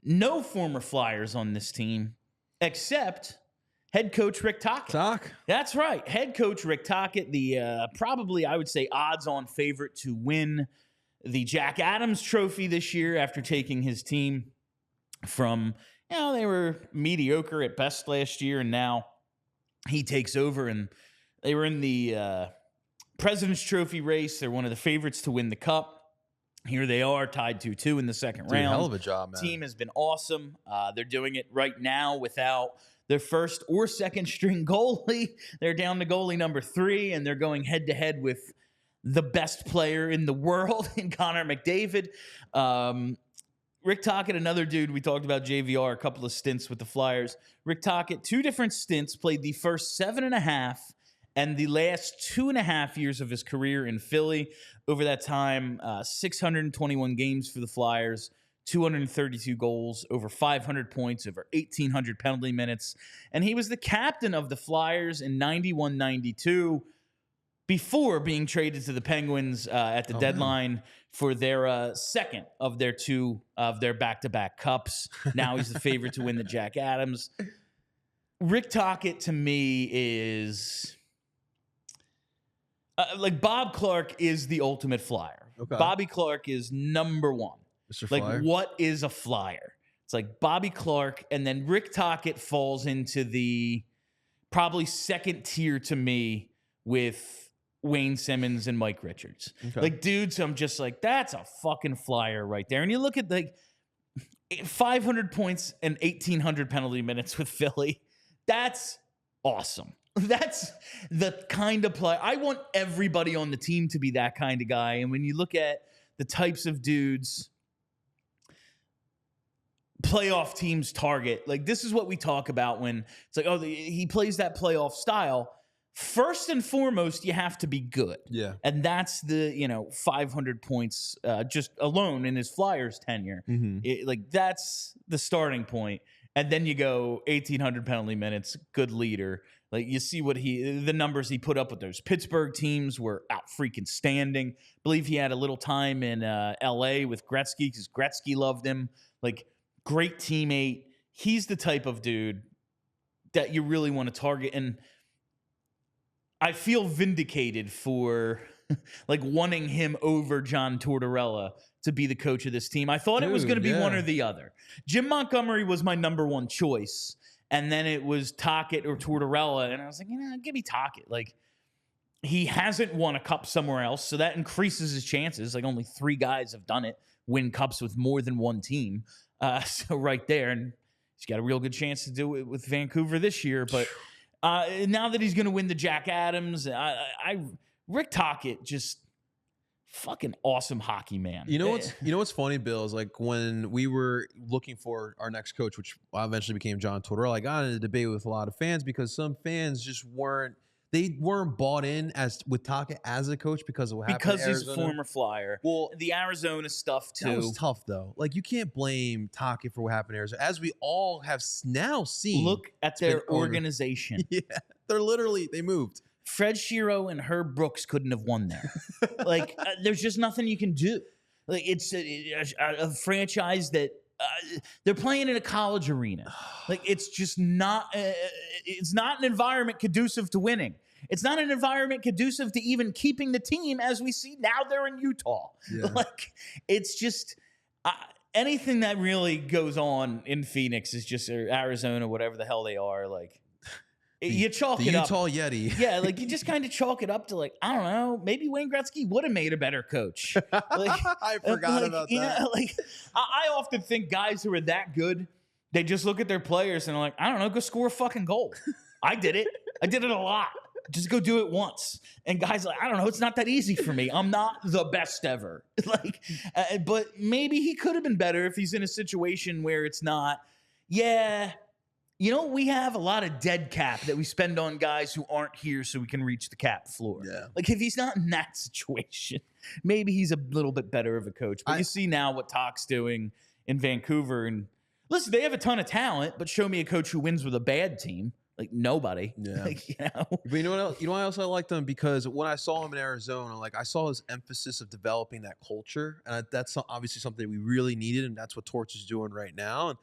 no former Flyers on this team except head coach Rick Tocchet. That's right. Head coach Rick Tocchet, the probably, I would say, odds-on favorite to win the Jack Adams Trophy this year after taking his team from, they were mediocre at best last year, and now he takes over, and they were in the President's Trophy race. They're one of the favorites to win the Cup. Here they are, tied 2-2 in the second round. Hell of a job, man. Team has been awesome. They're doing it right now without their first or second string goalie. They're down to goalie number 3, and they're going head-to-head with the best player in the world in Connor McDavid. Rick Tocchet, another dude, we talked about JVR, a couple of stints with the Flyers. Rick Tocchet, 2 different stints, played the first 7.5 and the last 2.5 years of his career in Philly. Over that time, 621 games for the Flyers, 232 goals, over 500 points, over 1,800 penalty minutes. And he was the captain of the Flyers in 91-92 before being traded to the Penguins at the deadline for their second of their 2 of their back-to-back cups. Now he's the favorite to win the Jack Adams. Rick Tocchet, to me, is... like Bob Clark is the ultimate Flyer. Okay. Bobby Clark is number 1. Mr. Like, Flyer. what is a Flyer? It's like Bobby Clark, and then Rick Tocchet falls into the probably second tier to me with Wayne Simmons and Mike Richards. Okay. Like, dudes, I'm just like, that's a fucking Flyer right there. And you look at like 500 points and 1,800 penalty minutes with Philly. That's awesome. That's the kind of play. I want everybody on the team to be that kind of guy. And when you look at the types of dudes playoff teams target, like this is what we talk about when it's like, he plays that playoff style. First and foremost, you have to be good. Yeah. And that's the, 500 points just alone in his Flyers tenure. Mm-hmm. That's the starting point. And then you go 1,800 penalty minutes, good leader. Like, you see the numbers he put up with those Pittsburgh teams were out freaking standing. I believe he had a little time in L.A. with Gretzky because Gretzky loved him. Like, great teammate. He's the type of dude that you really want to target. And I feel vindicated for wanting him over John Tortorella to be the coach of this team. I thought it was going to be one or the other. Jim Montgomery was my number 1 choice, and then it was Tocchet or Tortorella, and I was like, give me Tocchet. Like, he hasn't won a cup somewhere else, so that increases his chances. Like, only 3 guys have done it, win cups with more than one team. So right there, and he's got a real good chance to do it with Vancouver this year, but... now that he's going to win the Jack Adams, Rick Tocchet, just fucking awesome hockey man. You know what's funny, Bill, is like when we were looking for our next coach, which eventually became John Tortorella, I got in a debate with a lot of fans because some fans just weren't bought in with Tocchet as a coach because of what happened. Because he's a former Flyer. Well, the Arizona stuff too. That was tough though. Like, you can't blame Tocchet for what happened in Arizona, as we all have now seen. Look at their organization. Yeah, they moved. Fred Shiro and Herb Brooks couldn't have won there. There's just nothing you can do. Like, it's a franchise that they're playing in a college arena. Like, it's just not. It's not an environment conducive to winning. It's not an environment conducive to even keeping the team, as we see now they're in Utah. Yeah. Like, it's just anything that really goes on in Phoenix is just, or Arizona, whatever the hell they are. Like, you chalk it up. The Utah Yeti. Yeah, like, you just kind of chalk it up to, like, I don't know, maybe Wayne Gretzky would have made a better coach. Like, I forgot about that. Yeah, like, I often think guys who are that good, they just look at their players and are like, I don't know, go score a fucking goal. I did it. I did it a lot. Just go do it once. And guys like, I don't know, it's not that easy for me. I'm not the best ever. But maybe he could have been better if he's in a situation where it's not, we have a lot of dead cap that we spend on guys who aren't here so we can reach the cap floor. Yeah. Like, if he's not in that situation, maybe he's a little bit better of a coach. But you see now what Tocchet's doing in Vancouver. And listen, they have a ton of talent, but show me a coach who wins with a bad team. Like nobody. Yeah. Like, you know? But you know what else? You know why else I liked him? Because when I saw him in Arizona, like I saw his emphasis of developing that culture, and that's obviously something we really needed, and that's what Torch is doing right now. And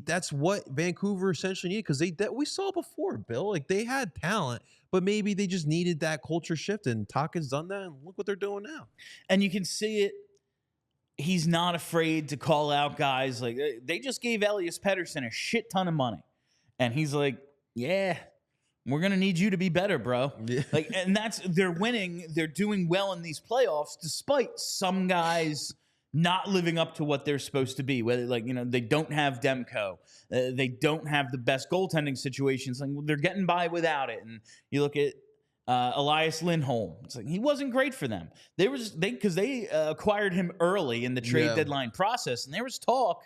that's what Vancouver essentially needed, because we saw before, Bill, like they had talent, but maybe they just needed that culture shift, and Tocchet's done that, and look what they're doing now. And you can see it. He's not afraid to call out guys. Like they just gave Elias Pettersson a shit ton of money, and he's like, yeah, we're going to need you to be better, bro. Yeah. Like, and they're winning. They're doing well in these playoffs, despite some guys not living up to what they're supposed to be. Whether, like, you know, they don't have Demko. They don't have the best goaltending situations. Like, they're getting by without it. And you look at Elias Lindholm. It's like, he wasn't great for them. Because they acquired him early in the trade deadline process. And there was talk,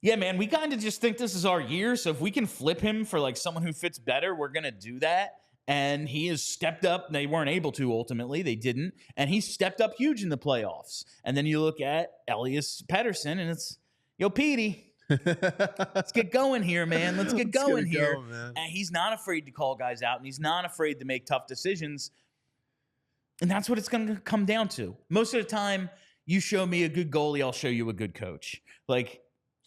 yeah, man, we kind of just think this is our year. So if we can flip him for like someone who fits better, we're going to do that. And he has stepped up. They weren't able to ultimately. They didn't. And he stepped up huge in the playoffs. And then you look at Elias Pettersson, and it's, yo, Petey, let's get going here, man. Let's get going here. And he's not afraid to call guys out, and he's not afraid to make tough decisions. And that's what it's going to come down to. Most of the time, you show me a good goalie, I'll show you a good coach. Like,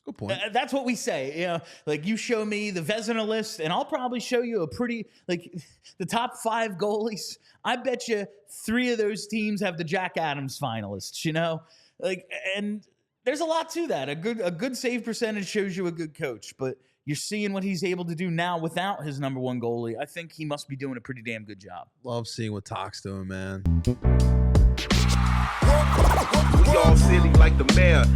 good point. That's what we say. You know, like you show me the Vezina list, and I'll probably show you a pretty, like the top 5 goalies. I bet you 3 of those teams have the Jack Adams finalists, you know? Like, and there's a lot to that. A good save percentage shows you a good coach, but you're seeing what he's able to do now without his number 1 goalie. I think he must be doing a pretty damn good job. Love seeing what Tocchet's doing, man. We all silly like the mayor.